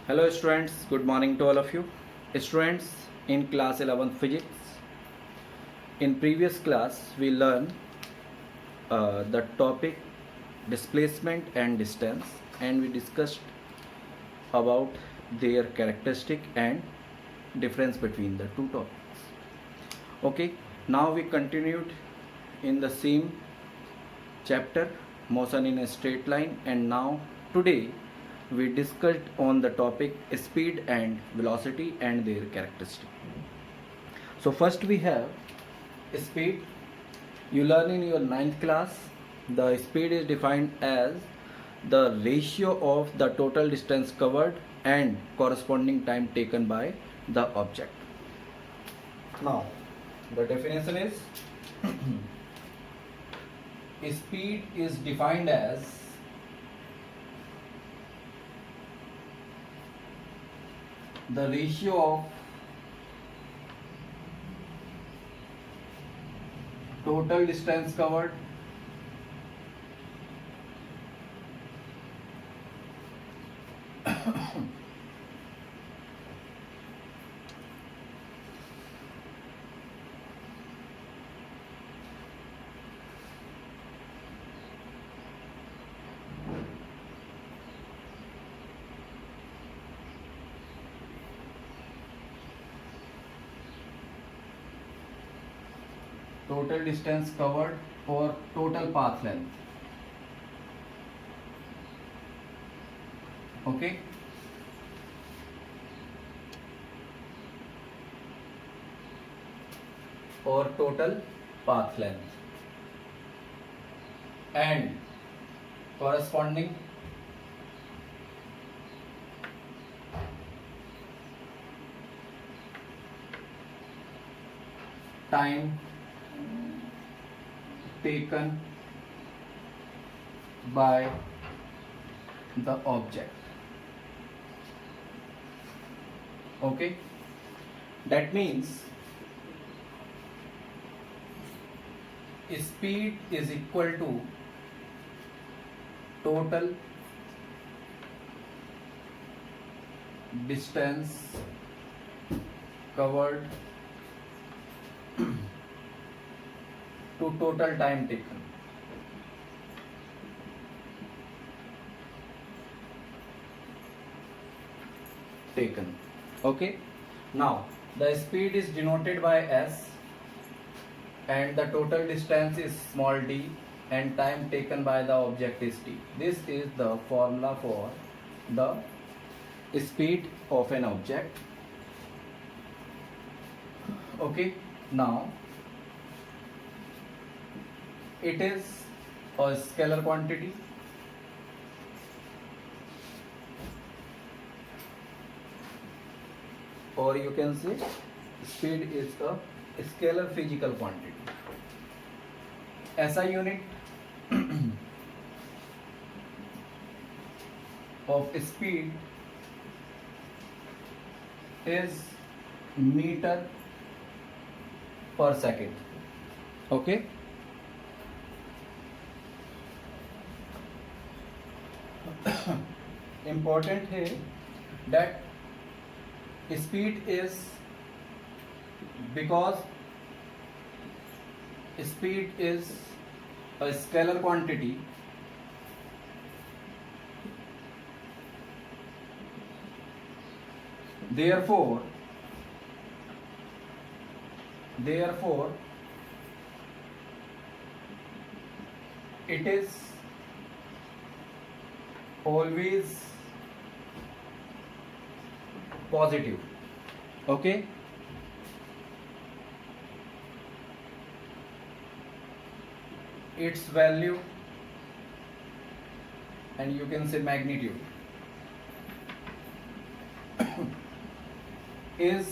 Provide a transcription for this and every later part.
Hello students, good morning to all of you. Students in class 11th physics. In previous class we learned the topic displacement and distance, and we discussed about their characteristic and difference between the two topics. Okay, now we continued in the same chapter, motion in a straight line, and now today we discussed on the topic speed and velocity and their characteristic. So first we have speed. You learn in your ninth class, the speed is defined as the ratio of the total distance covered and corresponding time taken by the object. Now the definition is speed is defined as the ratio of total distance covered total distance covered or total path length. Okay, or total path length and corresponding time taken by the object. Okay, that means speed is equal to total distance covered to total time taken. Okay, now the speed is denoted by s and the total distance is small d and time taken by the object is t. This is the formula for the speed of an object. Okay, now it is a scalar quantity or you can say speed is a scalar physical quantity. SI unit of speed is meter per second. Okay, important है that speed is because speed is a scalar quantity, therefore it is always positive. Okay, its value and you can say magnitude is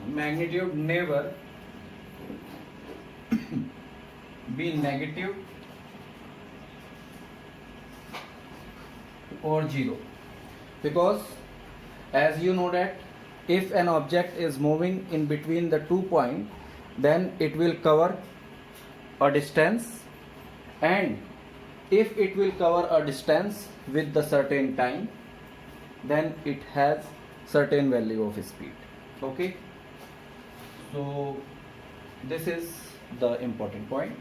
magnitude never be negative or zero, because as you know that if an object is moving in between the 2 points, then it will cover a distance, and if it will cover a distance with the certain time, then it has certain value of speed. Okay, so this is the important point.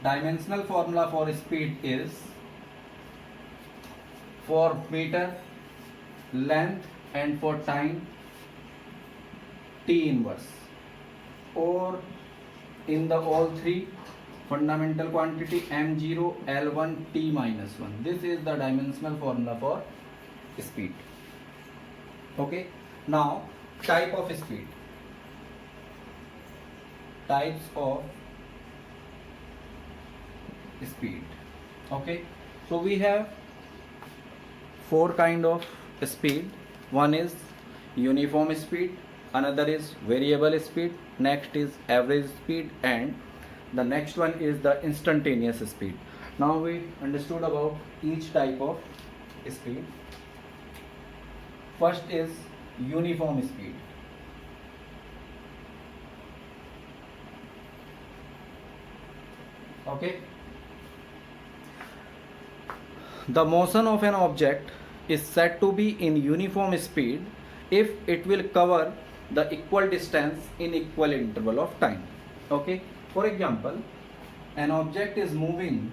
Dimensional formula for speed is for meter, length, and for time T inverse, or in the all three fundamental quantity m0, L1, T minus 1. This is the dimensional formula for speed. Okay, now type of speed. Types of speed. Okay, so we have four kind of speed. One is uniform speed, another is variable speed, next is average speed, and the next one is the instantaneous speed. Now we understood about each type of speed. First is uniform speed. Okay, the motion of an object is said to be in uniform speed if it will cover the equal distance in equal interval of time. Okay, for example, an object is moving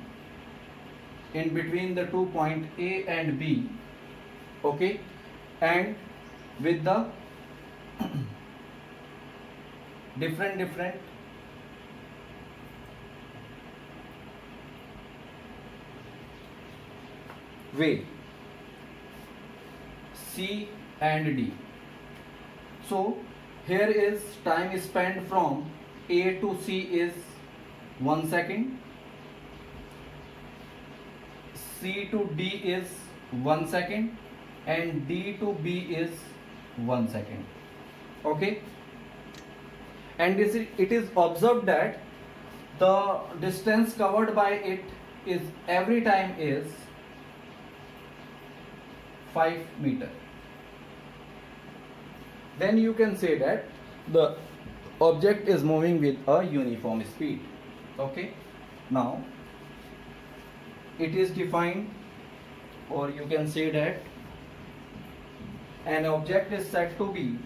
in between the 2 point A and B, okay, and with the different way, C and D. So here is time spent from A to C is 1 second, C to D is 1 second, and D to B is 1 second. Okay, and it is observed that the distance covered by it is every time is 5 meter. Then you can say that the object is moving with a uniform speed. Okay, now it is defined, or you can say that an object is said to be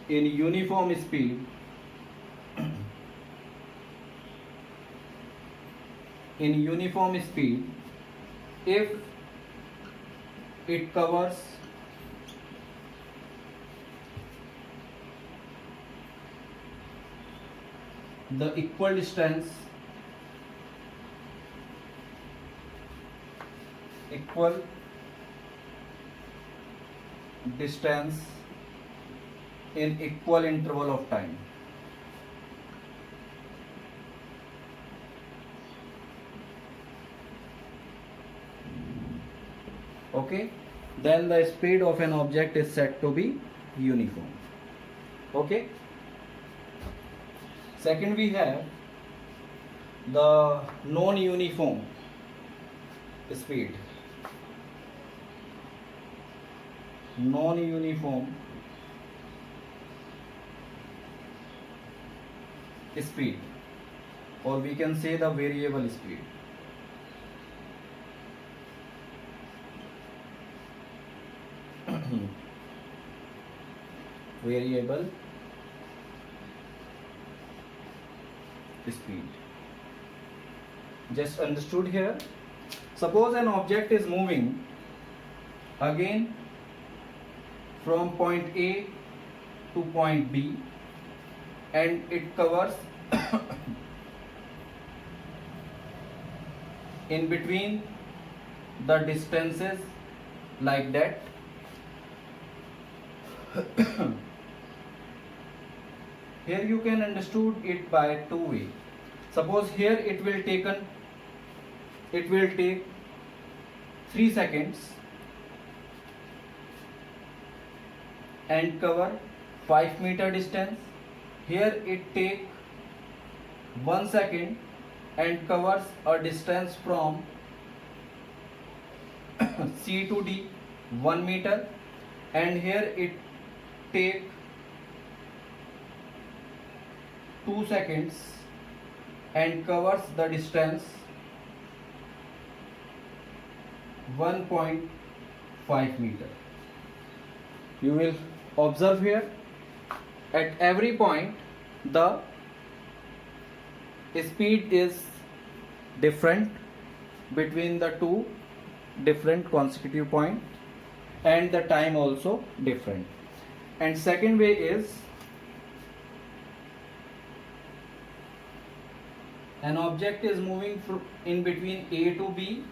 in uniform speed if it covers the equal distance in equal interval of time. Okay, then the speed of an object is said to be uniform. Okay, second we have the non-uniform speed. Non-uniform speed, or we can say the variable speed. Variable speed. Just understood here. Suppose an object is moving again from point A to point B, and it covers in between the distances like that. Here you can understood it by two way. Suppose here it will take 3 seconds and cover 5 meter distance. Here it take 1 second and covers a distance from C to D 1 meter, and here it take 2 seconds and covers the distance 1.5 meter. You will observe here at every point the speed is different between the two different consecutive points, and the time also different. And second way is an object is moving in between A to B,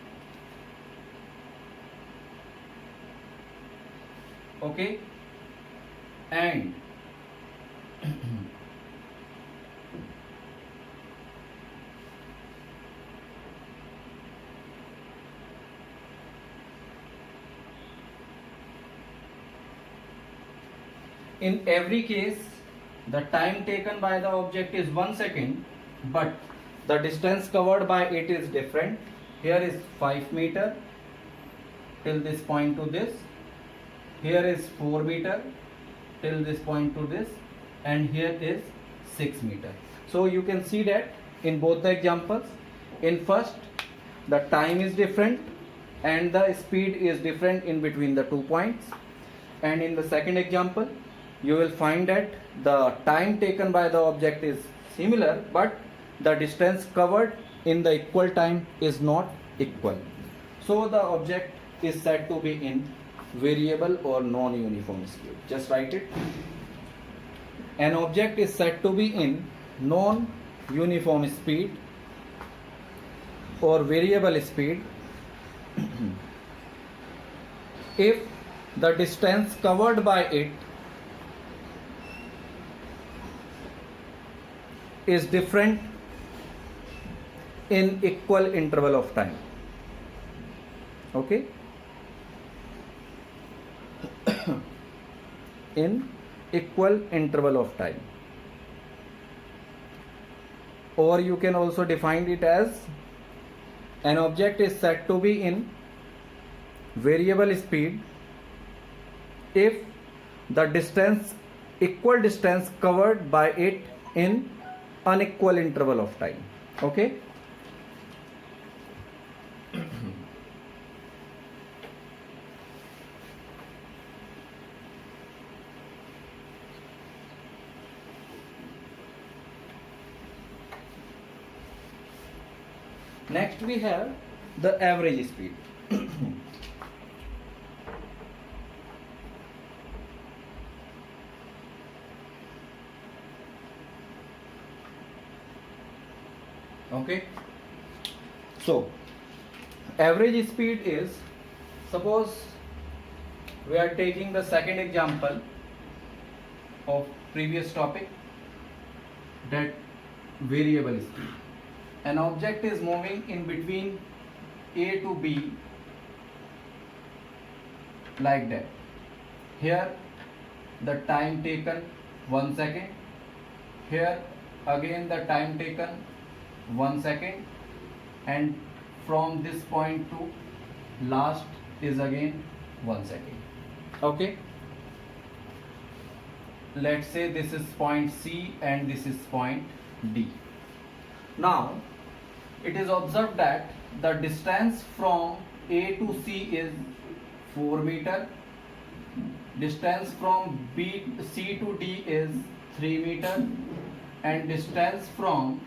okay, and in every case the time taken by the object is 1 second, but the distance covered by it is different. Here is 5 meter till this point to this, here is 4 meter till this point to this, and here is 6 meter. So you can see that in both the examples, in first the time is different and the speed is different in between the 2 points, and in the second example you will find that the time taken by the object is similar, but the distance covered in the equal time is not equal. So the object is said to be in variable or non-uniform speed. Just write it. An object is said to be in non-uniform speed or variable speed if the distance covered by it is different in equal interval of time. Okay, in equal interval of time, or you can also define it as an object is said to be in variable speed if the equal distance covered by it in unequal interval of time. Okay, next we have the average speed. Okay, so average speed is, suppose we are taking the second example of previous topic, that variable speed. An object is moving in between A to B like that. Here the time taken 1 second, here again the time taken 1 second, and from this point to last is again 1 second. Okay, let's say this is point C and this is point D. Now it is observed that the distance from A to C is 4 meter, distance from C to D is 3 meter, and distance from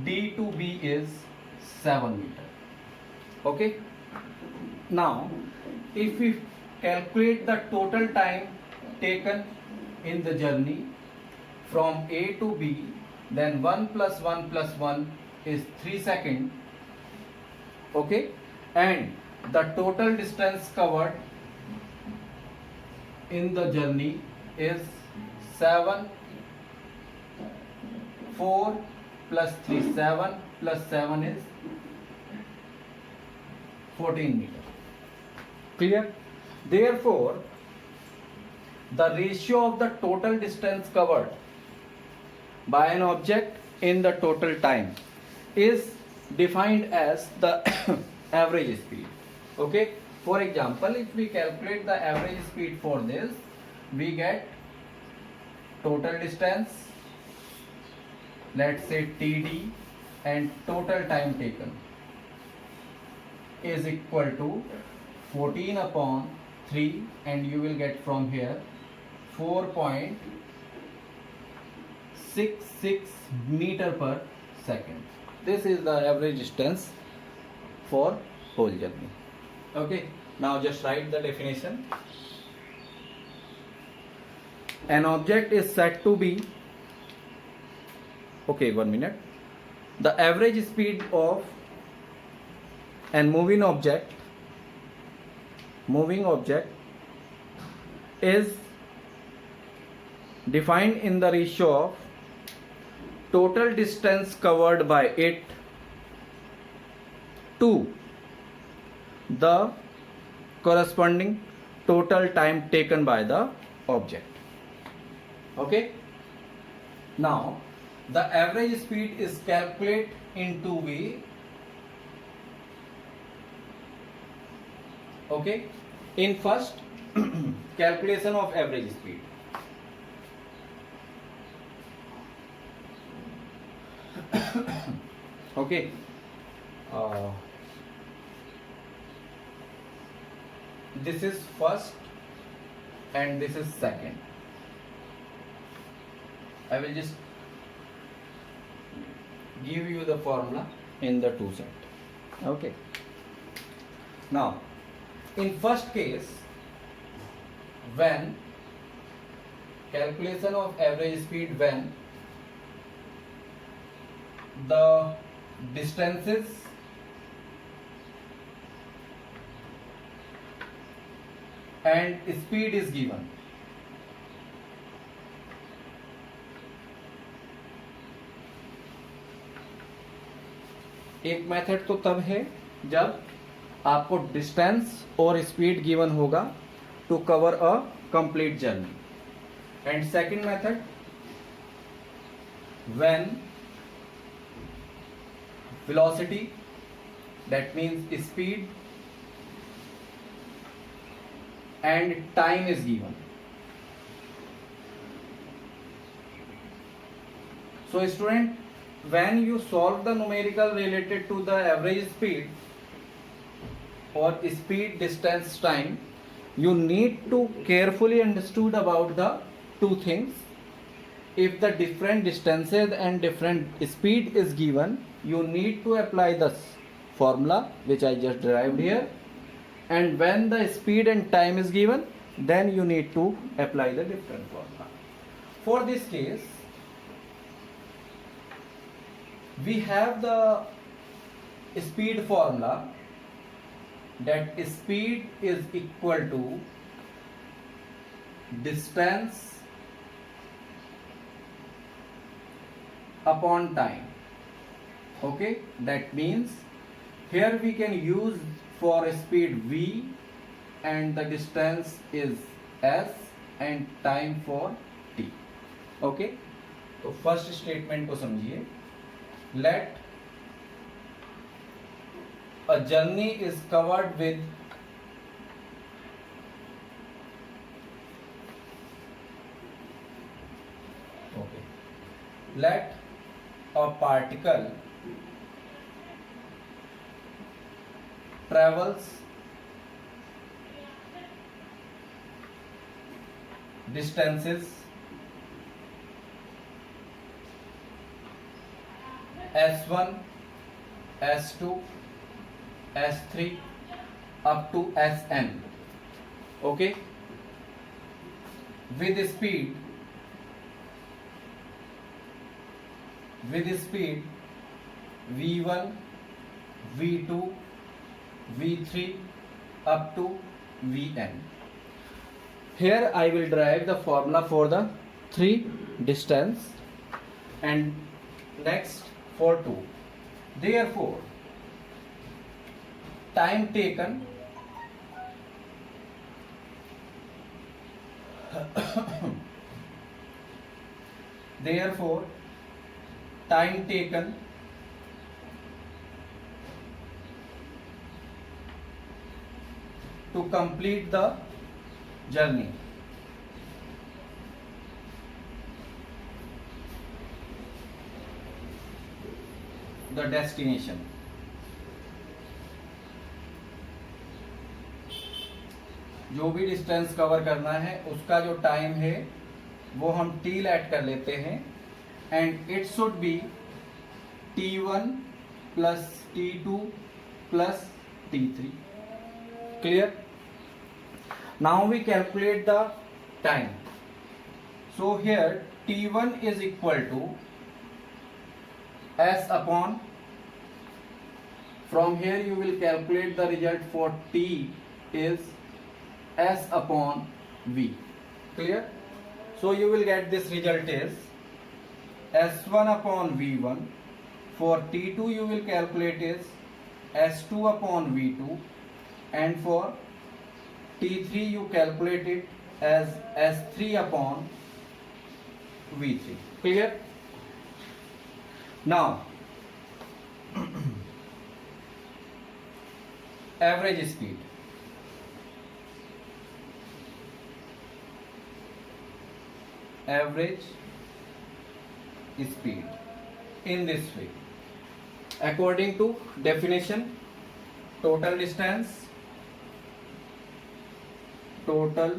D to B is 7 meter. Okay, now if we calculate the total time taken in the journey from A to B, then 1 plus 1 plus 1 is 3 seconds. Okay, and the total distance covered in the journey is 7, 4 plus 3, 7 plus 7 is 14 meter. Clear? Therefore, the ratio of the total distance covered by an object in the total time is defined as the average speed. Okay, for example, if we calculate the average speed for this, we get total distance, let's say TD, and total time taken is equal to 14 upon 3, and you will get from here 4.66 meter per second. This is the average distance for whole journey. Okay, now just write the definition. An object is said to be, okay, 1 minute. The average speed of an moving object is defined in the ratio of total distance covered by it to the corresponding total time taken by the object. Okay, now the average speed is calculated in two ways. Okay, in first calculation of average speed, okay, this is first and this is second. I will just give you the formula in the two set. Okay, now in first case, when calculation of average speed, when the distances and speed is given, एक method तो तब है जब आपको distance और speed given होगा to cover a complete journey, and second method when velocity, that means speed and time is given. So student, when you solve the numerical related to the average speed or speed, distance, time, you need to carefully understood about the two things. If the different distances and different speed is given, you need to apply the formula which I just derived here, and when the speed and time is given, then you need to apply the different formula. For this case, we have the speed formula, that speed is equal to distance upon time. Okay, that means here we can use for speed v, and the distance is s, and time for t. Okay, तो first statement को समझिए. Let a journey is covered with let a particle travels distances S1, S2, S3 up to Sn. Okay, with speed V1, V2, V3 up to Vn. Here I will derive the formula for the three distance, and next for 2. Therefore, time taken to complete the journey. The destination. जो भी distance cover करना है उसका जो time है वो हम t late कर लेते हैं, and it should be t1 plus t2 plus t3. Clear? Now we calculate the time. So here t1 is equal to s upon, from here you will calculate the result for t is s upon v. Clear? So you will get this result is s1 upon v1. For t2 you will calculate is s2 upon v2, and for t3 you calculate it as s3 upon v3. Clear? Now average speed. Average speed in this way, according to definition: total distance, total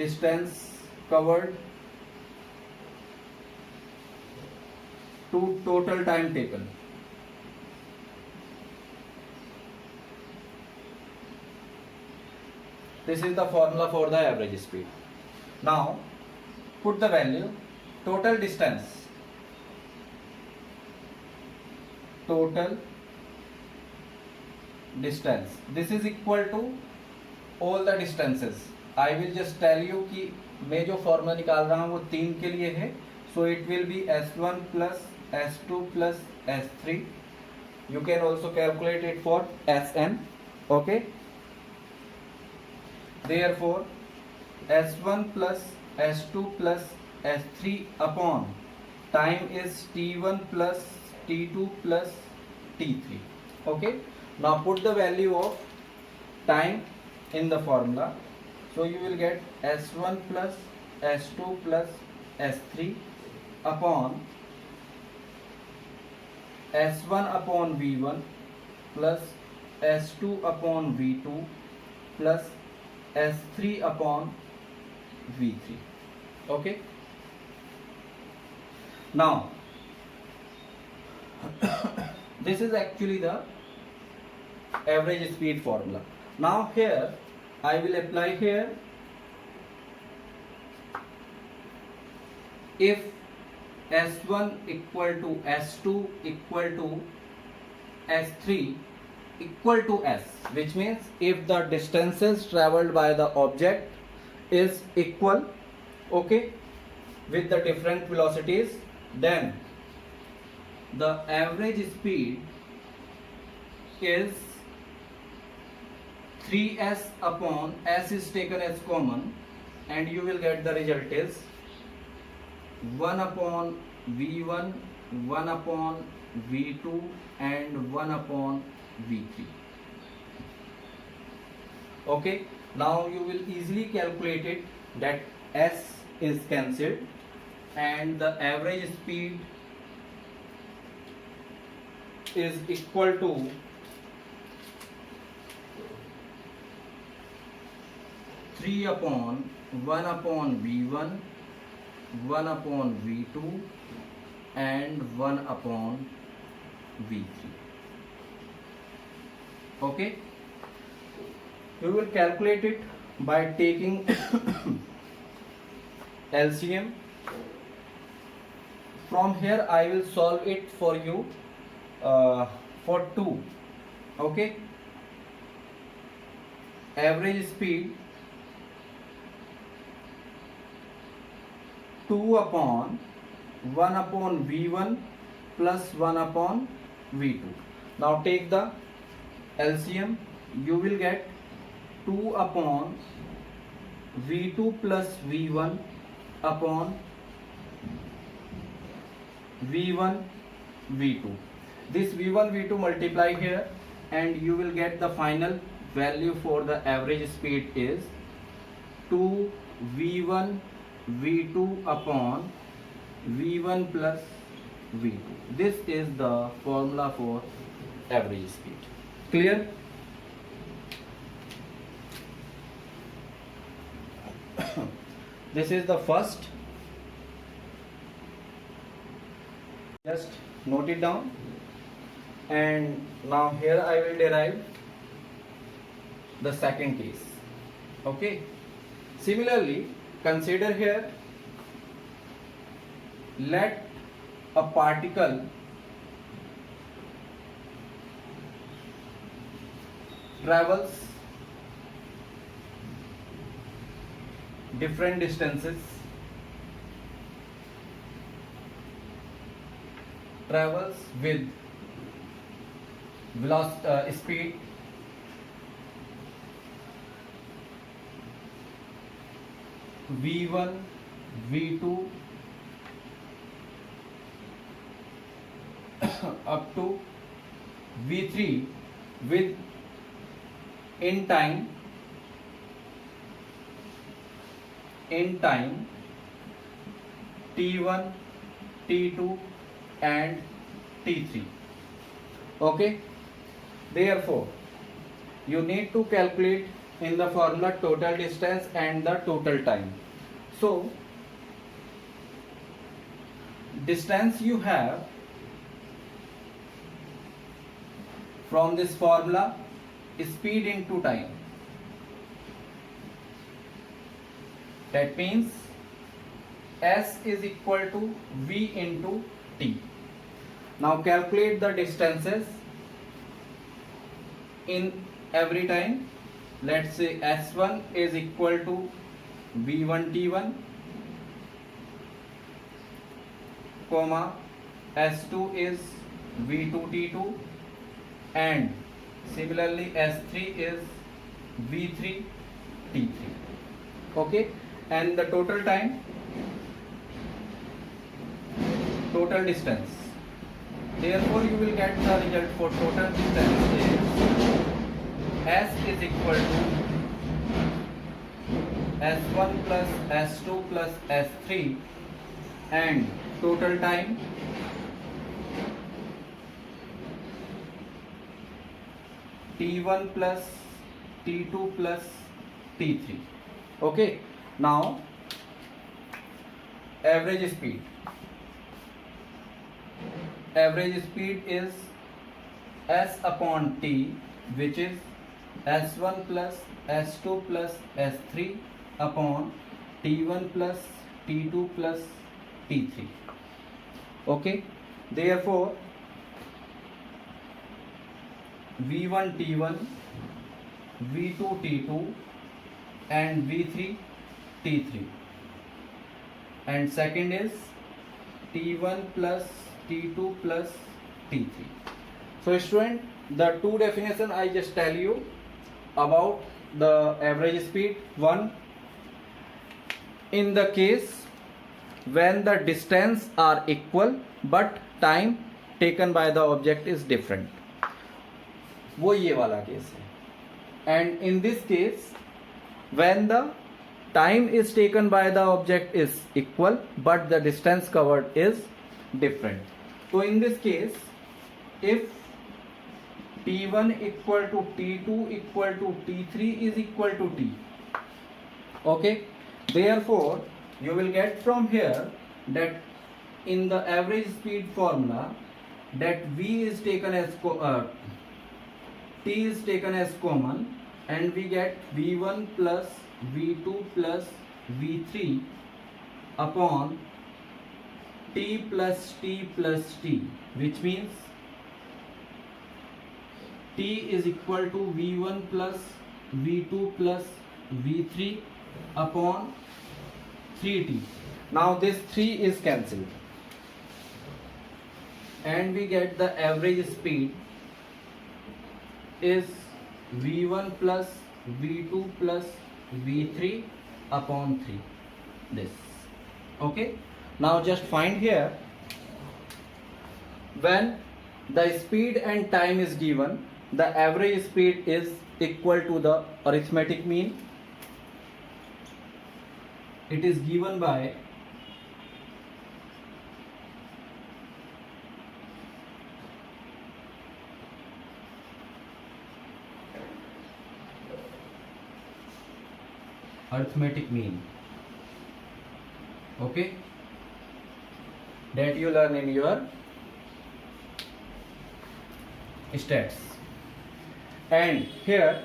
distance covered to total time taken. This is the formula for the average speed. Now put the value total distance. Total distance. This is equal to all the distances. I will just tell you कि मैं जो formula निकाल रहा हूँ वो 3 के लिए है. So it will be s1 plus s2 plus s3. You can also calculate it for sn. Okay. Therefore s1 plus s2 plus s3 upon time is t1 plus t2 plus t3. Okay. Now put the value of time in the formula. So you will get s1 plus s2 plus s3 upon s1 upon v1 plus s2 upon v2 plus s3 upon v3. Okay. Now this is actually the average speed formula. Now here I will apply here, if s1 equal to s2 equal to s3 equal to s, which means if the distances traveled by the object is equal, okay, with the different velocities, then the average speed is 3s upon s is taken as common, and you will get the result is 1 upon v1, 1 upon v2 and 1 upon v3. Okay. Now you will easily calculate it that s is cancelled and the average speed is equal to 3 upon 1 upon v1, 1 upon v2 and 1 upon v3. Okay. We will calculate it by taking LCM. From here I will solve it for you for 2. Okay. Average speed 2 upon 1 upon v1 plus 1 upon v2. Now take the LCM. You will get 2 upon v2 plus v1 upon v1 v2. This v1 v2 multiply here and you will get the final value for the average speed is 2 v1 v2 upon v1 plus v2. This is the formula for average speed. Clear? This is the first. Just note it down, and now here I will derive the second case. Okay, similarly consider here, let a particle travels different distances, travels with speed v1 v2 up to v3 with in time t1 t2 and t3. Okay, therefore you need to calculate in the formula total distance and the total time. So distance you have from this formula, speed into time. That means S is equal to V into T. Now calculate the distances in every time. Let's say S1 is equal to V1 T1, comma S2 is V2 T2, and similarly S3 is V3 T3. Okay, and the total time, total distance. Therefore you will get the result for total distance is S is equal to S1 plus S2 plus S3, and total time T1 plus T2 plus T3. Okay, now average speed. Average speed is S upon T, which is S1 plus S2 plus S3 upon T1 plus T2 plus T3. Okay, therefore V1 T1, V2 T2 and V3 T3, and second is T1 plus T2 plus T3. So student, the two definition I just tell you about the average speed. One, in the case when the distance are equal but time taken by the object is different, वो ये वाला case है. And in this case when the time is taken by the object is equal but the distance covered is different. So in this case, if T1 equal to T2 equal to T3 is equal to T, okay, therefore you will get from here that in the average speed formula that V is taken as T is taken as common, and we get V1 plus V2 plus V3 upon T plus T plus T, which means T is equal to V1 plus V2 plus V3 upon 3T. Now this 3 is cancelled and we get the average speed is V1 plus V2 plus V3 upon 3. This. Okay. Now just find here when the speed and time is given, the average speed is equal to the arithmetic mean. It is given by arithmetic mean. Okay, that you learn in your stats. And here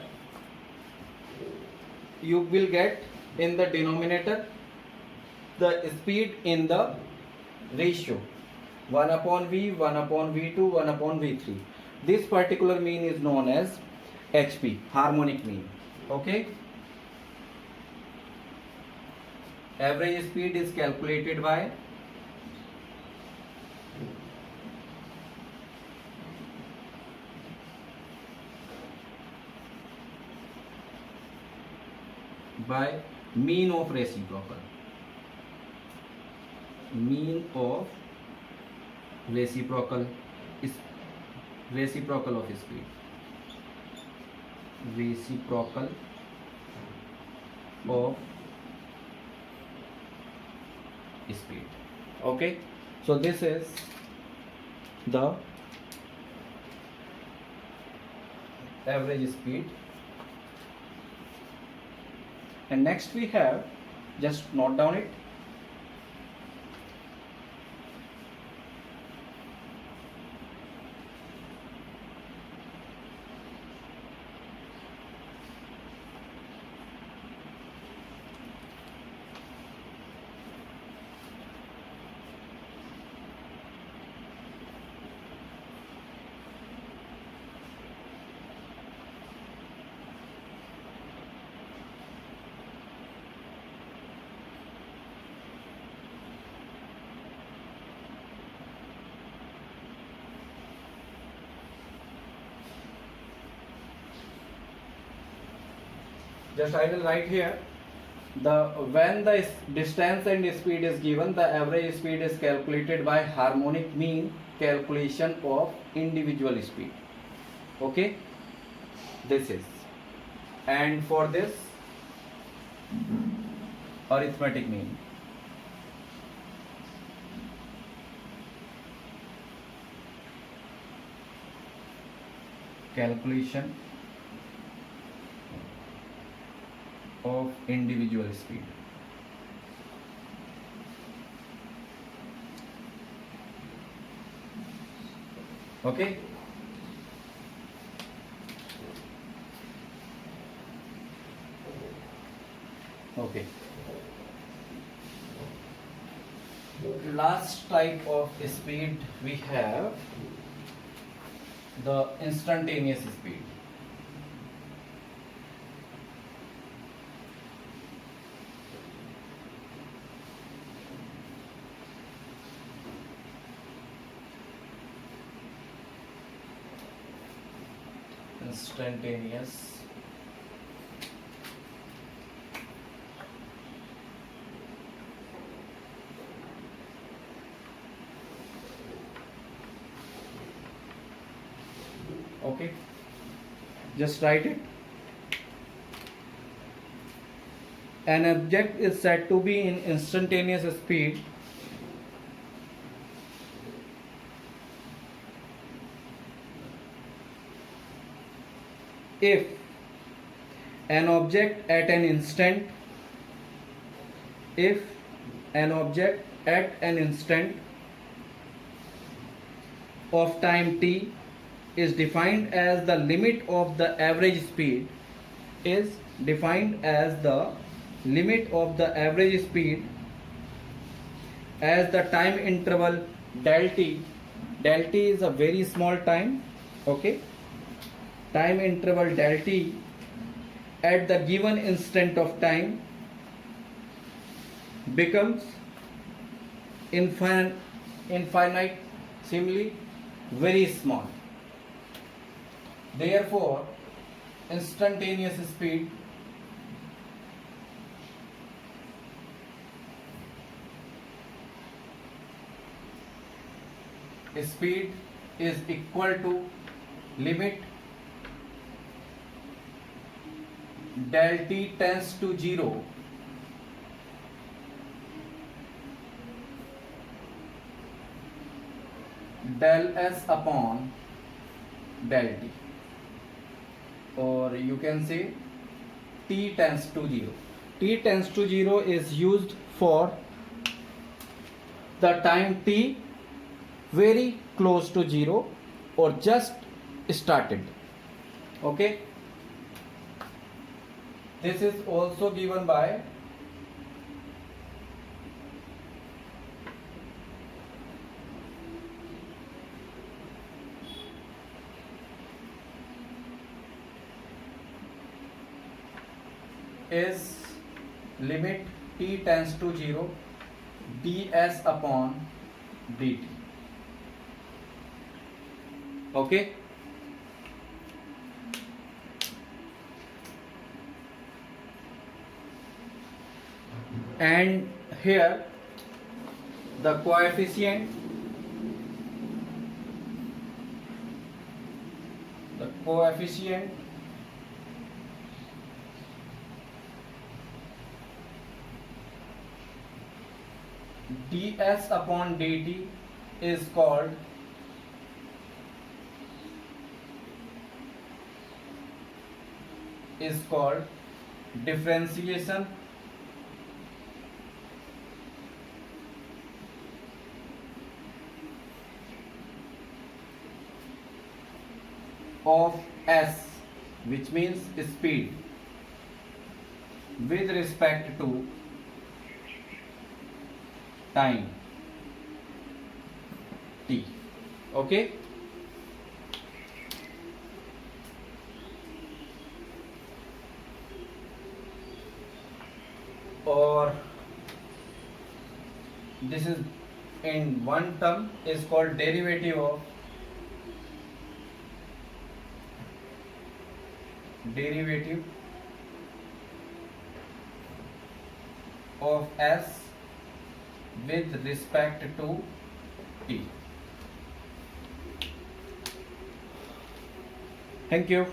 you will get in the denominator the speed in the ratio 1 upon v, 1 upon v2, 1 upon v3. This particular mean is known as HP, harmonic mean. Okay, average speed is calculated by mean of reciprocal. Mean of reciprocal is reciprocal of speed. Reciprocal of speed. Okay, so this is the average speed. And next we have, just note down it, just I will write here the when the distance and speed is given, the average speed is calculated by harmonic mean calculation of individual speed. Okay, this is, and for this arithmetic mean. Calculation of individual speed. Okay, okay. Last type of speed we have the instantaneous speed. Instantaneous okay, just write it. An object is said to be in instantaneous speed if an object at an instant of time t is defined as the limit of the average speed as the time interval del t is a very small time. Okay, time interval del t at the given instant of time becomes infinitesimally very small. Therefore, instantaneous speed is equal to limit del t tends to 0, del s upon del t, or you can say t tends to 0. T tends to 0 is used for the time t very close to 0 or just started. Okay, this is also given by is limit t tends to 0 ds upon dt. Okay, and here the coefficient ds upon dt is called differentiation of s, which means speed, with respect to time t. Okay, or this is in one term is called derivative of s with respect to t. Thank you.